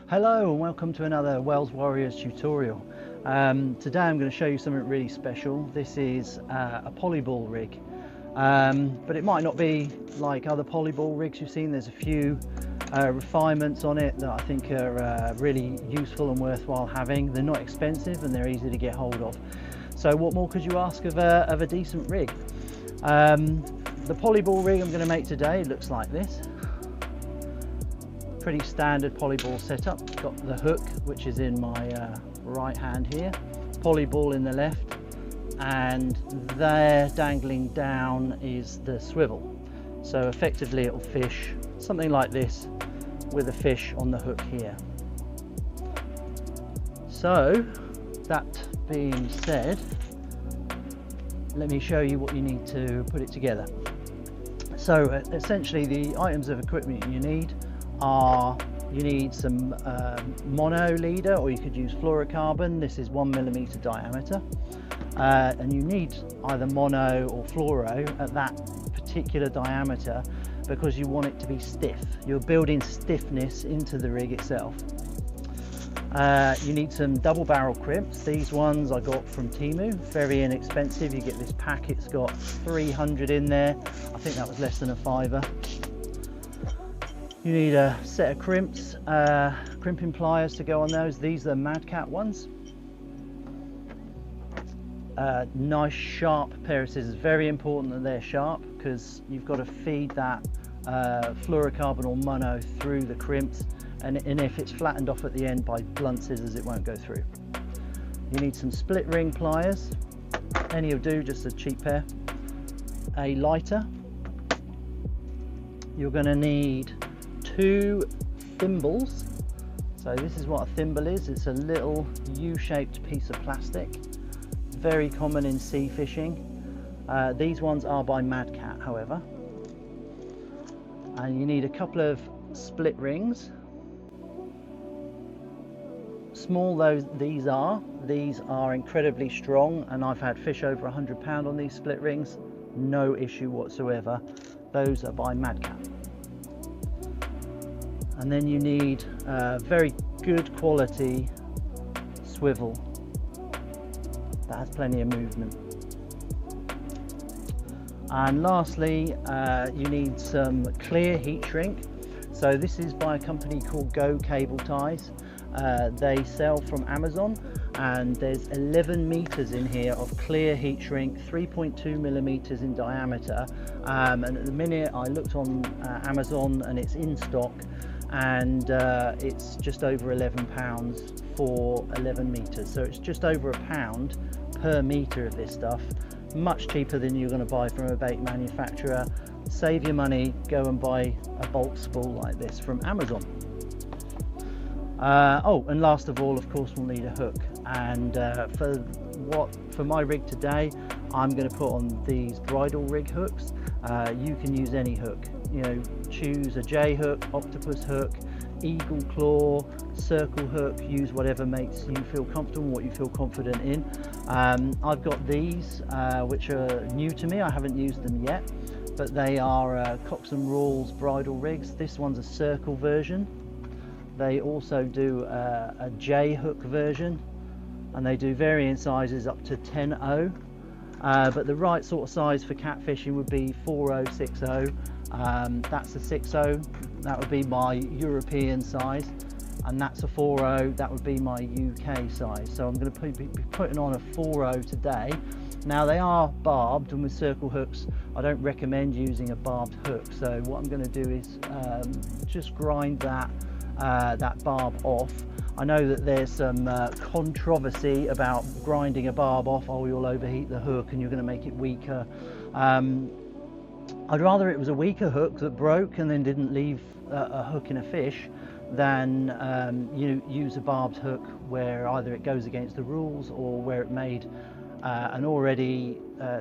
Hello and welcome to another Wels Warriors tutorial. Today I'm going to show you something really special. This is a polyball rig, but it might not be like other polyball rigs you've seen. There's a few refinements on it that I think are really useful and worthwhile having. They're not expensive and they're easy to get hold of. So what more could you ask of a decent rig? The polyball rig I'm going to make today looks like this. Pretty standard polyball setup. Got the hook, which is in my right hand here, polyball in the left, and there dangling down is the swivel. So effectively it will fish something like this with a fish on the hook here. So that being said, let me show you what you need to put it together. So essentially the items of equipment you need are, you need some mono leader, or you could use fluorocarbon. This is 1mm diameter, and you need either mono or fluoro at that particular diameter because you want it to be stiff. You're building stiffness into the rig itself. You need some double barrel crimps. These ones I got from Temu, very inexpensive. You get this pack, it's got 300 in there. I think that was less than a £5. You need a set of crimps, crimping pliers to go on those. These are the Mad Cat ones. Nice sharp pair of scissors. Very important that they're sharp because you've got to feed that fluorocarbon or mono through the crimps, and if it's flattened off at the end by blunt scissors, it won't go through. You need some split ring pliers. Any will do, just a cheap pair. A lighter. You're going to need 2 thimbles. So this is what a thimble is. It's a little U-shaped piece of plastic, very common in sea fishing. These ones are by Mad Cat, however. And you need a couple of split rings. Small though these are incredibly strong, and I've had fish over 100 pound on these split rings, no issue whatsoever. Those are by Mad Cat. And then you need very good quality swivel that has plenty of movement. And lastly, you need some clear heat shrink. So this is by a company called Go Cable Ties. They sell from Amazon, and there's 11 meters in here of clear heat shrink, 3.2 millimeters in diameter. And at the minute I looked on Amazon and it's in stock, and it's just over £11 for 11 meters. So it's just over £1 per meter of this stuff. Much cheaper than you're going to buy from a bait manufacturer. Save your money, go and buy a bulk spool like this from Amazon. Oh, and last of all, of course, we'll need a hook. And for my rig today, I'm going to put on these bridle rig hooks. You can use any hook. You know, choose a J hook, octopus hook, eagle claw, circle hook. Use whatever makes you feel comfortable, what you feel confident in. I've got these, which are new to me. I haven't used them yet, but they are Cox & Rawls bridle rigs. This one's a circle version. They also do a J hook version, and they do varying sizes up to 10-0. But the right sort of size for catfishing would be 4-0, 6-0. That's a 6-0, that would be my European size, and that's a 4-0, that would be my UK size. So I'm going to be putting on a 4-0 today. Now they are barbed, and with circle hooks I don't recommend using a barbed hook. So what I'm going to do is just grind that barb off. I know that there's some controversy about grinding a barb off. Oh, you'll overheat the hook and you're going to make it weaker. I'd rather it was a weaker hook that broke and then didn't leave a hook in a fish than you use a barbed hook where either it goes against the rules or where it made an already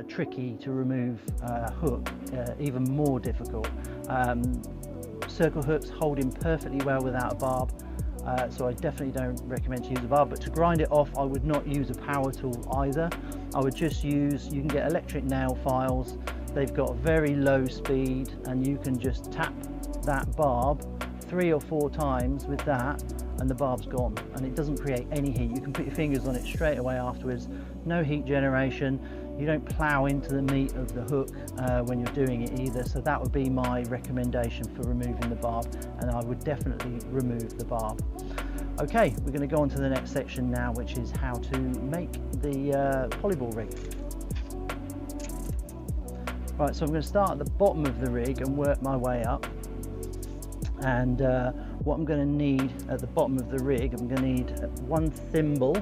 tricky to remove hook even more difficult. Circle hooks hold in perfectly well without a barb, so I definitely don't recommend to use a barb. But to grind it off, I would not use a power tool either. I would just use, you can get electric nail files. They've got very low speed, and you can just tap that barb 3 or 4 times with that, and the barb's gone, and it doesn't create any heat. You can put your fingers on it straight away afterwards. No heat generation. You don't plow into the meat of the hook when you're doing it either. So that would be my recommendation for removing the barb, and I would definitely remove the barb. Okay, we're going to go on to the next section now, which is how to make the polyball rig. Right, so I'm going to start at the bottom of the rig and work my way up. And what I'm going to need at the bottom of the rig, I'm going to need one thimble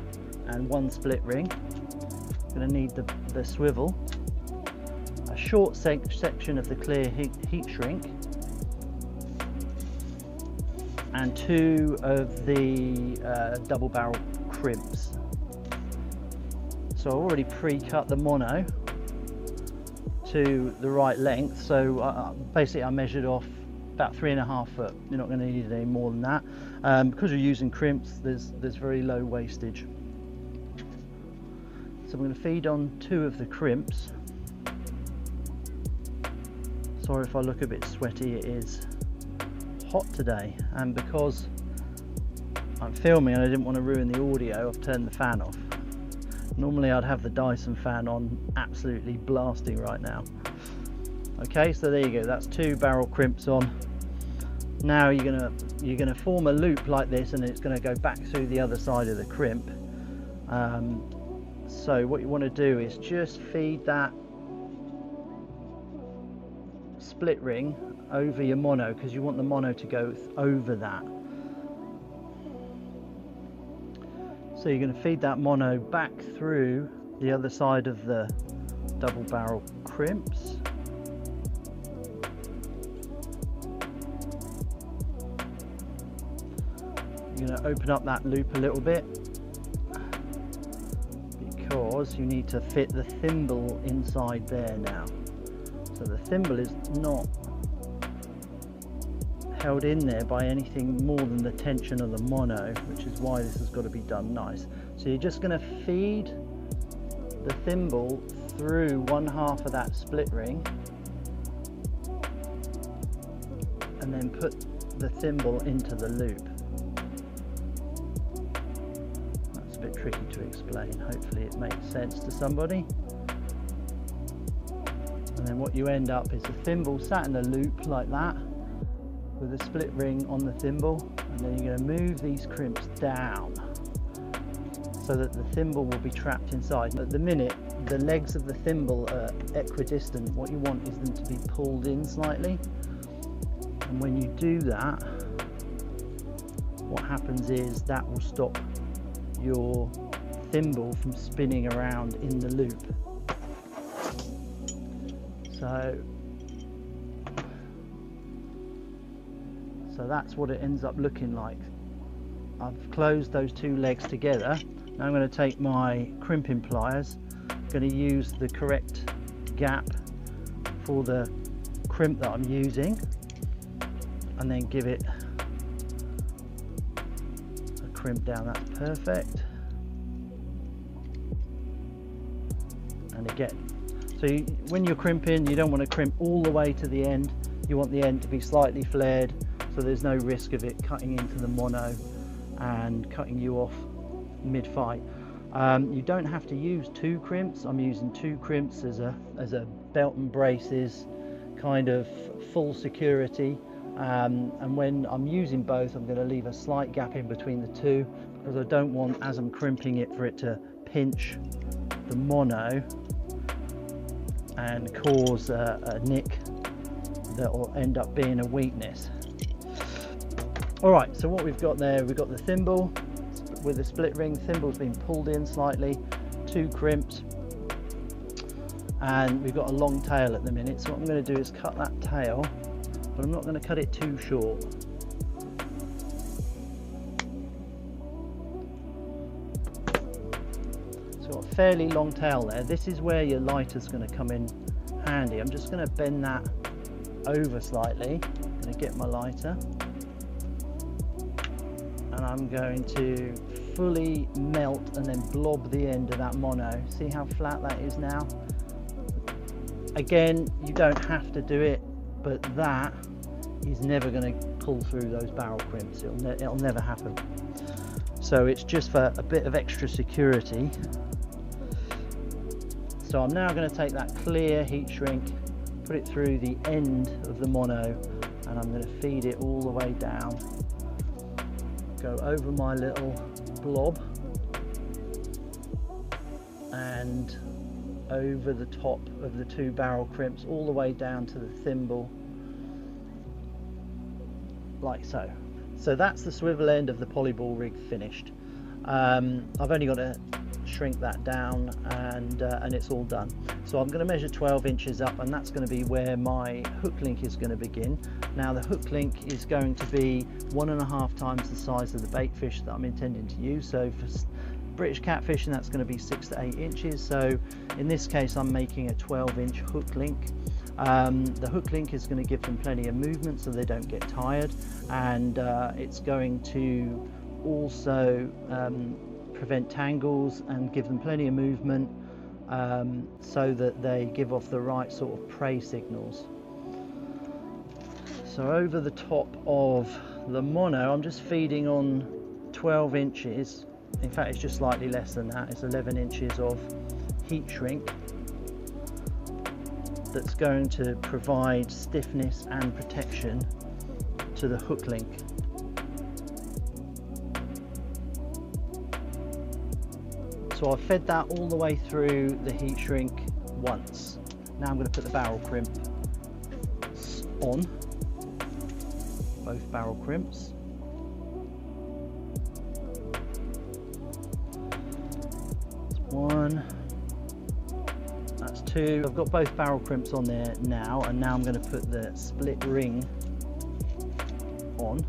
and one split ring. I'm going to need the swivel, a short section of the clear heat shrink, and 2 of the double barrel crimps. So I've already pre-cut the mono to the right length, so basically I measured off about 3.5 foot. You're not going to need any more than that. Because you're using crimps, there's very low wastage. So I'm going to feed on 2 of the crimps. Sorry if I look a bit sweaty, it is hot today, and because I'm filming and I didn't want to ruin the audio, I've turned the fan off. Normally I'd have the Dyson fan on absolutely blasting right now. Okay, so there you go, that's 2 barrel crimps on. Now you're gonna form a loop like this, and it's gonna go back through the other side of the crimp. So what you want to do is just feed that split ring over your mono, because you want the mono to go over that. So you're going to feed that mono back through the other side of the double barrel crimps. You're going to open up that loop a little bit, because you need to fit the thimble inside there now. So the thimble is not held in there by anything more than the tension of the mono, which is why this has got to be done nice. So you're just going to feed the thimble through 1/2 of that split ring, and then put the thimble into the loop. That's a bit tricky to explain. Hopefully it makes sense to somebody. And then what you end up is the thimble sat in a loop like that, with a split ring on the thimble, and then you're going to move these crimps down so that the thimble will be trapped inside. At the minute, the legs of the thimble are equidistant. What you want is them to be pulled in slightly, and when you do that, what happens is that will stop your thimble from spinning around in the loop. So that's what it ends up looking like. I've closed those 2 legs together. Now I'm going to take my crimping pliers. I'm going to use the correct gap for the crimp that I'm using, and then give it a crimp down. That's perfect. And again, so when you're crimping, you don't want to crimp all the way to the end. You want the end to be slightly flared, so there's no risk of it cutting into the mono and cutting you off mid-fight. You don't have to use 2 crimps. I'm using 2 crimps as a belt and braces kind of full security, and when I'm using both, I'm going to leave a slight gap in between the 2, because I don't want, as I'm crimping it, for it to pinch the mono and cause a nick that will end up being a weakness. Alright, so what we've got there, we've got the thimble with the split ring. Thimble's been pulled in slightly, 2 crimps, and we've got a long tail at the minute. So what I'm going to do is cut that tail, but I'm not going to cut it too short. So got a fairly long tail there. This is where your lighter's going to come in handy. I'm just going to bend that over slightly. I'm going to get my lighter, and I'm going to fully melt and then blob the end of that mono. See how flat that is now? Again, you don't have to do it, but that he's never going to pull through those barrel crimps. It'll never happen. So it's just for a bit of extra security. So I'm now going to take that clear heat shrink, put it through the end of the mono, and I'm going to feed it all the way down. Go over my little blob and over the top of the 2 barrel crimps all the way down to the thimble, like so. So that's the swivel end of the polyball rig finished. I've only got to shrink that down and it's all done. So I'm going to measure 12 inches up, and that's going to be where my hook link is going to begin. Now the hook link is going to be 1.5 times the size of the bait fish that I'm intending to use. So for British catfishing, that's going to be 6 to 8 inches. So in this case I'm making a 12-inch hook link. The hook link is going to give them plenty of movement so they don't get tired, and it's going to also prevent tangles and give them plenty of movement, so that they give off the right sort of prey signals. So over the top of the mono I'm just feeding on 12 inches. In fact, it's just slightly less than that. It's 11 inches of heat shrink that's going to provide stiffness and protection to the hook link. So I've fed that all the way through the heat shrink once. Now I'm going to put the barrel crimp on, both barrel crimps. That's 1, that's 2. I've got both barrel crimps on there now, and now I'm going to put the split ring on,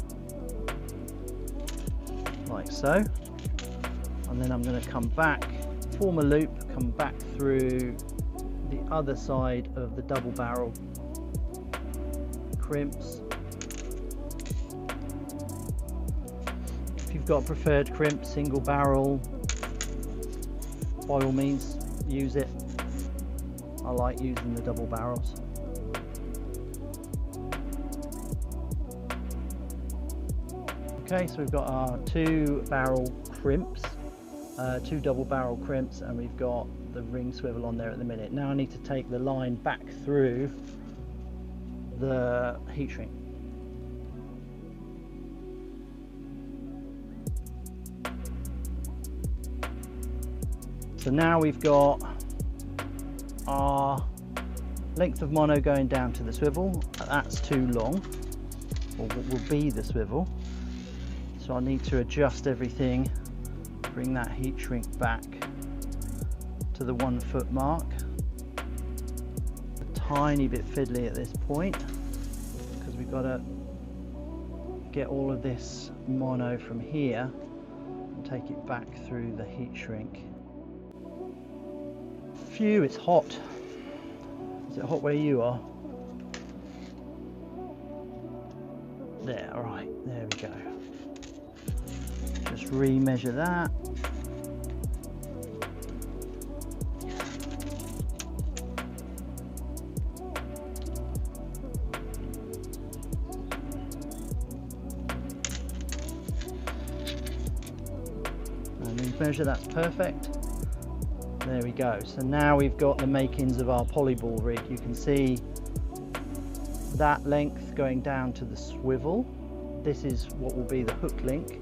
like so. And then I'm going to come back, form a loop, come back through the other side of the double barrel crimps. If you've got a preferred crimp, single barrel, by all means use it. I like using the double barrels. Okay, so we've got our 2 barrel crimps, 2 double barrel crimps, and we've got the ring swivel on there at the minute. Now I need to take the line back through the heat shrink. So now we've got our length of mono going down to the swivel. That's too long, or what will be the swivel. So I need to adjust everything, bring that heat shrink back to the 1 foot mark. A tiny bit fiddly at this point because we've got to get all of this mono from here and take it back through the heat shrink. Phew, it's hot. Is it hot where you are? There, all right, there we go. Just re-measure that. And re-measure, that's perfect. There we go. So now we've got the makings of our polyball rig. You can see that length going down to the swivel. This is what will be the hook link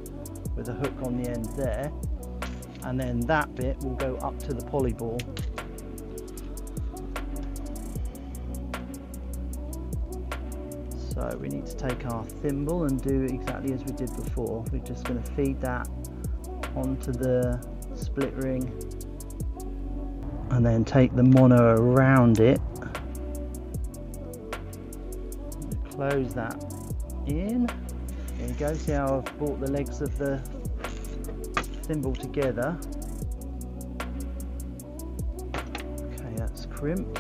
with a hook on the end there, and then that bit will go up to the polyball. So we need to take our thimble and do exactly as we did before. We're just going to feed that onto the split ring and then take the mono around it, close that in. There you go. See how I've brought the legs of the thimble together. Okay, that's crimped.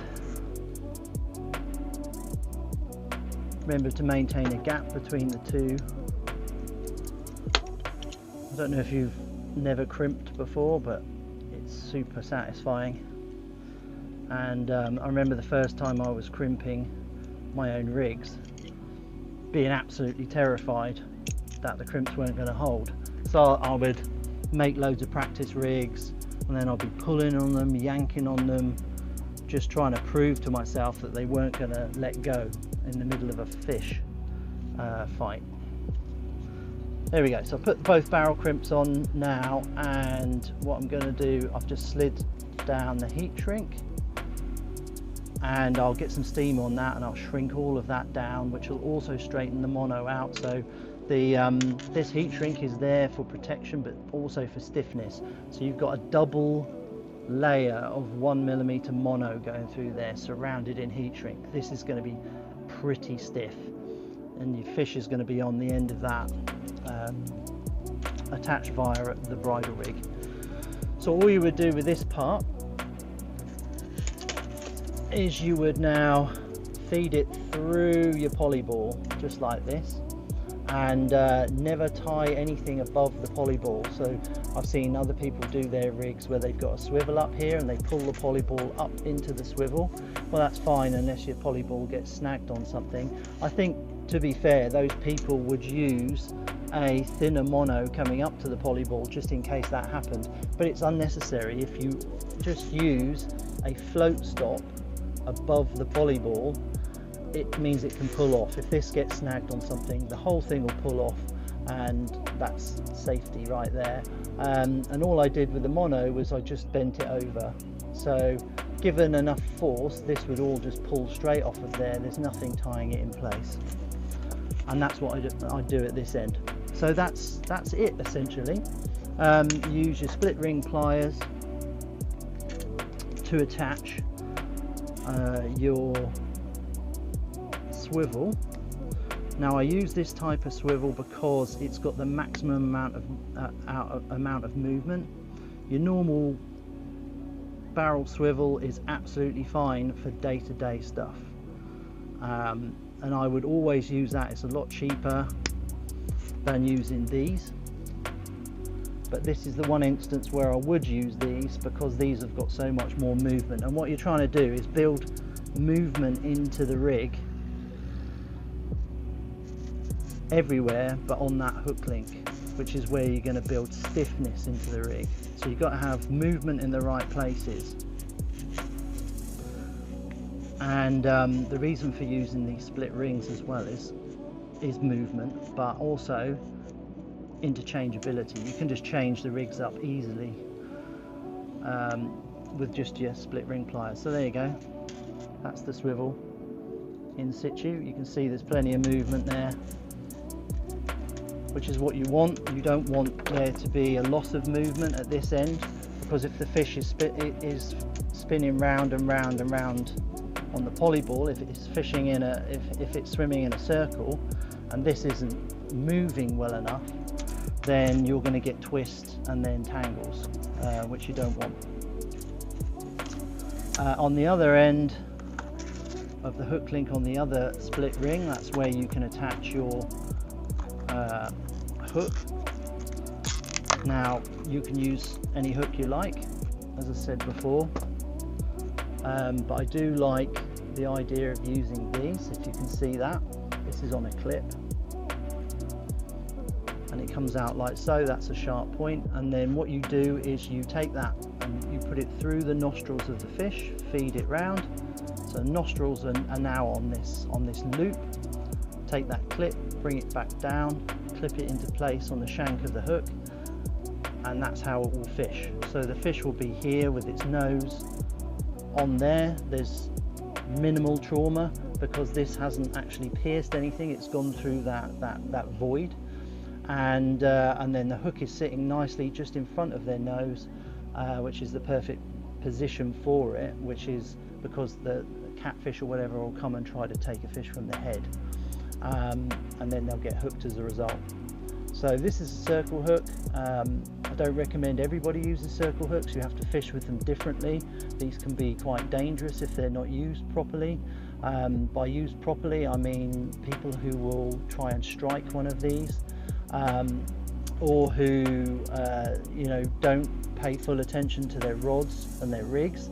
Remember to maintain a gap between the two. I don't know if you've never crimped before, but it's super satisfying. And I remember the first time I was crimping my own rigs, being absolutely terrified that the crimps weren't going to hold. So I would make loads of practice rigs, and then I'll be pulling on them, yanking on them, just trying to prove to myself that they weren't going to let go in the middle of a fish fight. There we go. So I've put both barrel crimps on now, and what I'm going to do, I've just slid down the heat shrink, and I'll get some steam on that, and I'll shrink all of that down, which will also straighten the mono out. So the this heat shrink is there for protection, but also for stiffness. So you've got a double layer of 1mm mono going through there, surrounded in heat shrink. This is going to be pretty stiff, and your fish is going to be on the end of that, attached via the bridle rig. So all you would do with this part is you would now feed it through your polyball, just like this, and never tie anything above the polyball. So I've seen other people do their rigs where they've got a swivel up here and they pull the polyball up into the swivel. Well, that's fine unless your polyball gets snagged on something. I think, to be fair, those people would use a thinner mono coming up to the polyball just in case that happened, but it's unnecessary. If you just use a float stop above the polyball, it means it can pull off. If this gets snagged on something, the whole thing will pull off, and that's safety right there. And all I did with the mono was I just bent it over, so given enough force, this would all just pull straight off of there. There's nothing tying it in place, and that's what I do at this end. So that's it essentially. Use your split ring pliers to attach your swivel. Now I use this type of swivel because it's got the maximum amount of movement. Your normal barrel swivel is absolutely fine for day-to-day stuff, and I would always use that. It's a lot cheaper than using these, but this is the one instance where I would use these because these have got so much more movement, and what you're trying to do is build movement into the rig everywhere but on that hook link, which is where you're going to build stiffness into the rig. So you've got to have movement in the right places, and the reason for using these split rings as well is movement, but also interchangeability. You can just change the rigs up easily with just your split ring pliers. So there you go, that's the swivel in situ. You can see there's plenty of movement there, which is what you want. You don't want there to be a loss of movement at this end, because if the fish is spinning round and round and round on the polyball, if it's fishing in a if it's swimming in a circle and this isn't moving well enough, then you're going to get twists and then tangles, which you don't want. On the other end of the hook link, on the other split ring, that's where you can attach your hook. Now you can use any hook you like, as I said before, but I do like the idea of using these. If you can see that, this is on a clip and it comes out like so. That's a sharp point, and then what you do is you take that and you put it through the nostrils of the fish, feed it round. So nostrils are now on this loop. Take that clip, bring it back down, clip it into place on the shank of the hook, and that's how it will fish. So the fish will be here with its nose on there. There's minimal trauma because this hasn't actually pierced anything. It's gone through that void, and then the hook is sitting nicely just in front of their nose, which is the perfect position for it, which is because the catfish or whatever will come and try to take a fish from the head, and then they'll get hooked as a result. So this is a circle hook. I don't recommend everybody uses circle hooks. You have to fish with them differently. These can be quite dangerous if they're not used properly. By used properly, I mean people who will try and strike one of these, or who don't pay full attention to their rods and their rigs.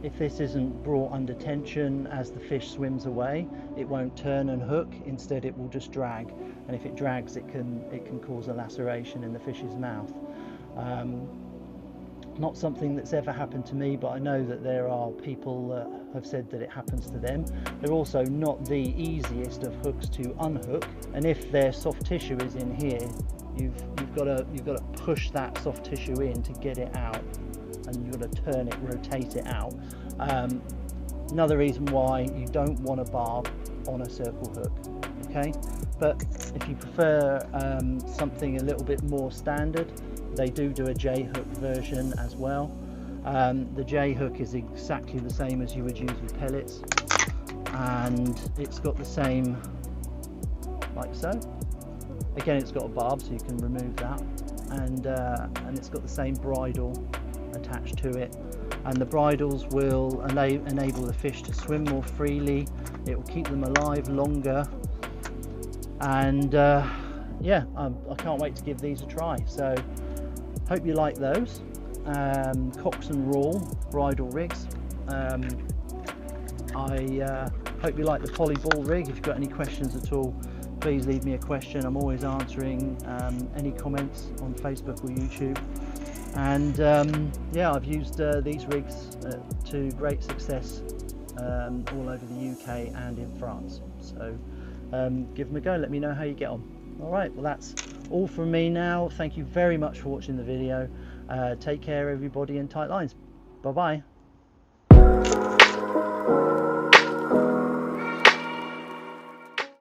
if this isn't brought under tension as the fish swims away, it won't turn and hook. Instead, it will just drag, and if it drags, it can cause a laceration in the fish's mouth. Not something that's ever happened to me, but I know that there are people that have said that it happens to them. They're also not the easiest of hooks to unhook, and if their soft tissue is in here, you've got to push that soft tissue in to get it out, and you've got to turn it, rotate it out. Another reason why you don't want a barb on a circle hook. Okay, but if you prefer something a little bit more standard, they do a J hook version as well. The J hook is exactly the same as you would use with pellets, and it's got the same, like so. Again, it's got a barb, so you can remove that, and it's got the same bridle attached to it, and the bridles will enable the fish to swim more freely. It will keep them alive longer, and yeah, I can't wait to give these a try. So hope you like those Cox and Rawl bridle rigs. I hope you like the Polyball rig. If you've got any questions at all, please leave me a question. I'm always answering any comments on Facebook or YouTube. And yeah, I've used these rigs to great success all over the UK and in France. So give them a go, let me know how you get on. All right, well, that's all from me now. Thank you very much for watching the video. Take care, everybody, and tight lines. Bye bye.